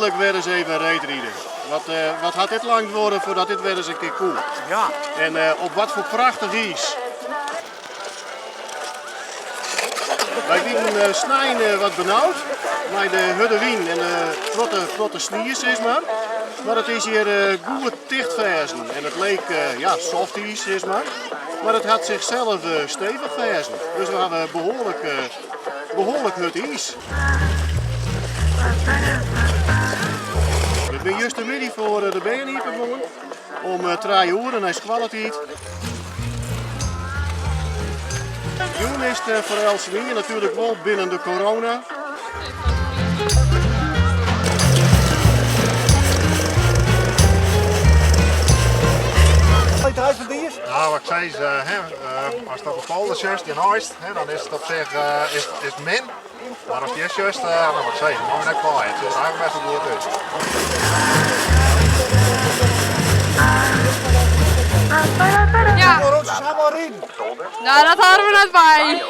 eindelijk weer eens even reetrieden. Wat had dit lang worden voordat dit weer eens een keer koel. Ja. En op wat voor prachtig ijs. Wij wieden snijden wat benauwd. Met de Hudderwien en de grote sniers is maar. Maar het is hier goed dichtversen. En het leek soft ijs is maar. Maar het had zichzelf stevig versen. Dus we hebben behoorlijk hut ijs. Ik ben juist de middag voor de BNI begonnen. Om 3 uur naar squalitijd. Juni is het voor Elsewinge natuurlijk wel binnen de corona. Nou, wat ik zei is, als dat op polder just in huist, dan is het op zich is min. Maar als die is just, dan wat ik zei, dan moet je net kwaaien. Het ziet er eigenlijk best wel goed uit. Ja. Nou, dat hadden we net bij.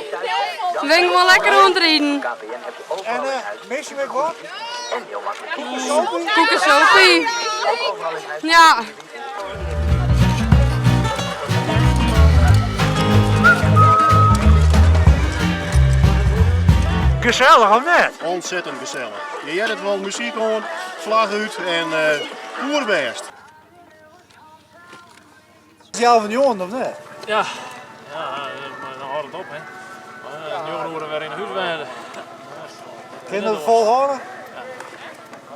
We gingen wel lekker rondrijden. En mis je me wat? Koekensopie. Ja. Gezellig of net? Ontzettend gezellig. Je hebt het wel muziek aan, vlag uit en oerbest. Is jou van jongen of net? Ja, dan houdt het op hè. Nu horen we weer in huis werden. Kunnen we het volhouden?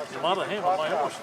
Die mannen helemaal maar jongens.